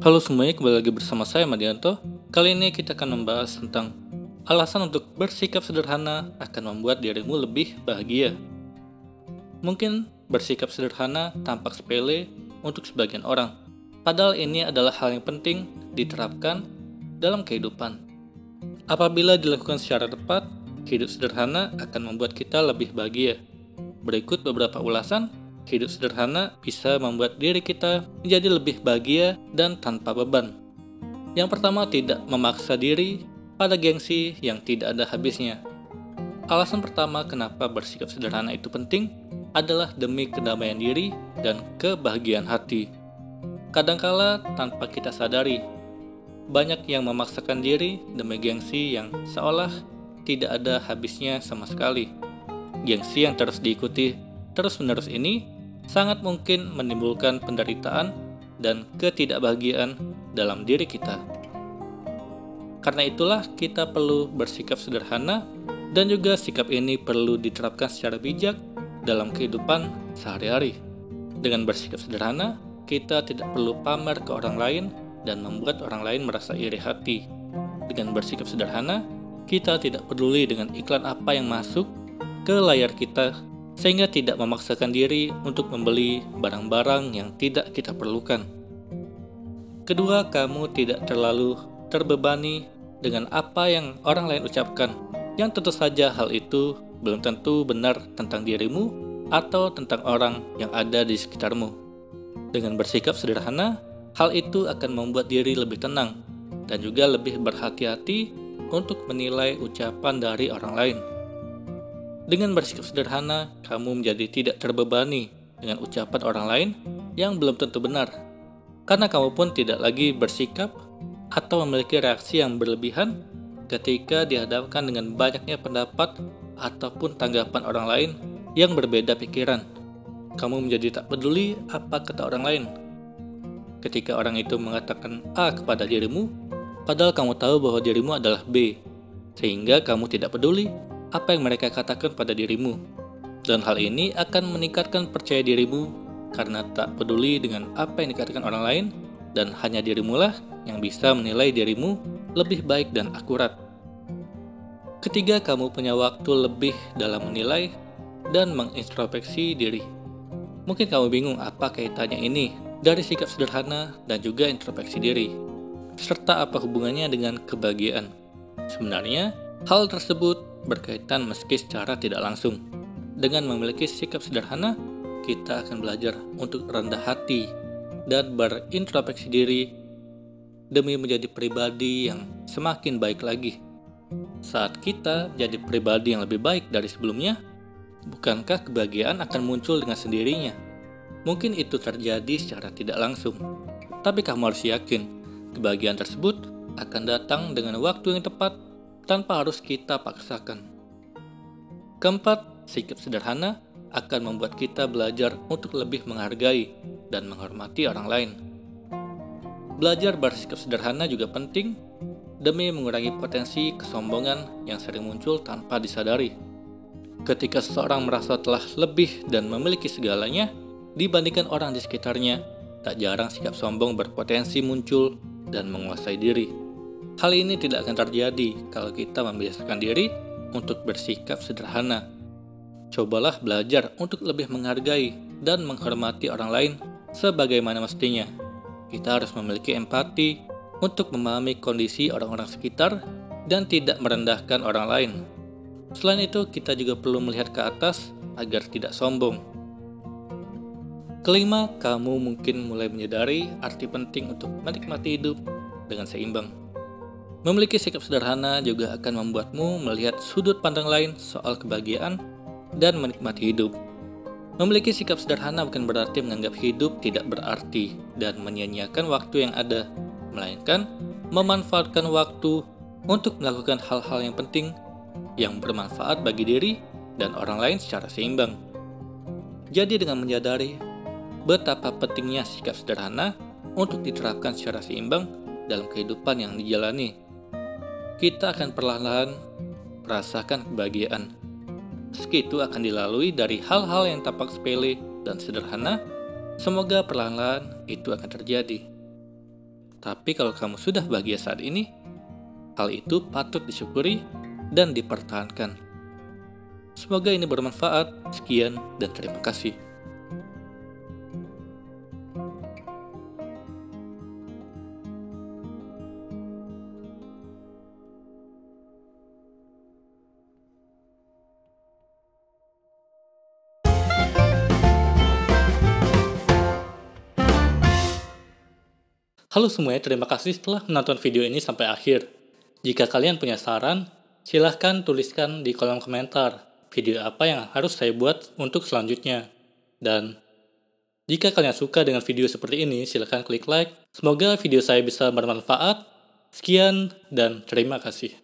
Halo semuanya, kembali lagi bersama saya Madianto. Kali ini kita akan membahas tentang alasan untuk bersikap sederhana akan membuat dirimu lebih bahagia. Mungkin bersikap sederhana tampak sepele untuk sebagian orang, padahal ini adalah hal yang penting diterapkan dalam kehidupan. Apabila dilakukan secara tepat, hidup sederhana akan membuat kita lebih bahagia. Berikut beberapa ulasan. Hidup sederhana bisa membuat diri kita menjadi lebih bahagia dan tanpa beban. Yang pertama, tidak memaksa diri pada gengsi yang tidak ada habisnya. Alasan pertama kenapa bersikap sederhana itu penting adalah demi kedamaian diri dan kebahagiaan hati. Kadangkala tanpa kita sadari, banyak yang memaksakan diri demi gengsi yang seolah tidak ada habisnya sama sekali. Gengsi yang terus diikuti terus-menerus ini sangat mungkin menimbulkan penderitaan dan ketidakbahagiaan dalam diri kita. Karena itulah kita perlu bersikap sederhana, dan juga sikap ini perlu diterapkan secara bijak dalam kehidupan sehari-hari. Dengan bersikap sederhana, kita tidak perlu pamer ke orang lain dan membuat orang lain merasa iri hati. Dengan bersikap sederhana, kita tidak peduli dengan iklan apa yang masuk ke layar kita, sehingga tidak memaksakan diri untuk membeli barang-barang yang tidak kita perlukan. Kedua, kamu tidak terlalu terbebani dengan apa yang orang lain ucapkan, yang tentu saja hal itu belum tentu benar tentang dirimu atau tentang orang yang ada di sekitarmu. Dengan bersikap sederhana, hal itu akan membuat diri lebih tenang dan juga lebih berhati-hati untuk menilai ucapan dari orang lain. Dengan bersikap sederhana, kamu menjadi tidak terbebani dengan ucapan orang lain yang belum tentu benar. Karena kamu pun tidak lagi bersikap atau memiliki reaksi yang berlebihan ketika dihadapkan dengan banyaknya pendapat ataupun tanggapan orang lain yang berbeda pikiran. Kamu menjadi tak peduli apa kata orang lain. Ketika orang itu mengatakan A kepada dirimu, padahal kamu tahu bahwa dirimu adalah B, sehingga kamu tidak peduli apa yang mereka katakan pada dirimu. Dan hal ini akan meningkatkan percaya dirimu karena tak peduli dengan apa yang dikatakan orang lain, dan hanya dirimulah yang bisa menilai dirimu lebih baik dan akurat. Ketiga, kamu punya waktu lebih dalam menilai dan mengintrospeksi diri. Mungkin kamu bingung apa kaitannya ini dari sikap sederhana dan juga introspeksi diri, serta apa hubungannya dengan kebahagiaan. Sebenarnya, hal tersebut berkaitan meski secara tidak langsung. Dengan memiliki sikap sederhana, kita akan belajar untuk rendah hati dan berintrospeksi diri demi menjadi pribadi yang semakin baik lagi. Saat kita jadi pribadi yang lebih baik dari sebelumnya, bukankah kebahagiaan akan muncul dengan sendirinya? Mungkin itu terjadi secara tidak langsung, tapi kamu harus yakin kebahagiaan tersebut akan datang dengan waktu yang tepat tanpa harus kita paksakan. Keempat, sikap sederhana akan membuat kita belajar untuk lebih menghargai dan menghormati orang lain. Belajar bersikap sederhana juga penting demi mengurangi potensi kesombongan yang sering muncul tanpa disadari. Ketika seseorang merasa telah lebih dan memiliki segalanya dibandingkan orang di sekitarnya, tak jarang sikap sombong berpotensi muncul dan menguasai diri. Hal ini tidak akan terjadi kalau kita membiasakan diri untuk bersikap sederhana. Cobalah belajar untuk lebih menghargai dan menghormati orang lain sebagaimana mestinya. Kita harus memiliki empati untuk memahami kondisi orang-orang sekitar dan tidak merendahkan orang lain. Selain itu, kita juga perlu melihat ke atas agar tidak sombong. Kelima, kamu mungkin mulai menyadari arti penting untuk menikmati hidup dengan seimbang. Memiliki sikap sederhana juga akan membuatmu melihat sudut pandang lain soal kebahagiaan dan menikmati hidup. Memiliki sikap sederhana bukan berarti menganggap hidup tidak berarti dan menyia-nyiakan waktu yang ada, melainkan memanfaatkan waktu untuk melakukan hal-hal yang penting yang bermanfaat bagi diri dan orang lain secara seimbang. Jadi dengan menyadari betapa pentingnya sikap sederhana untuk diterapkan secara seimbang dalam kehidupan yang dijalani, kita akan perlahan-lahan merasakan kebahagiaan. Meski itu akan dilalui dari hal-hal yang tampak sepele dan sederhana, semoga perlahan-lahan itu akan terjadi. Tapi kalau kamu sudah bahagia saat ini, hal itu patut disyukuri dan dipertahankan. Semoga ini bermanfaat. Sekian dan terima kasih. Halo semuanya, terima kasih telah menonton video ini sampai akhir. Jika kalian punya saran, silahkan tuliskan di kolom komentar video apa yang harus saya buat untuk selanjutnya. Dan jika kalian suka dengan video seperti ini, silahkan klik like. Semoga video saya bisa bermanfaat. Sekian dan terima kasih.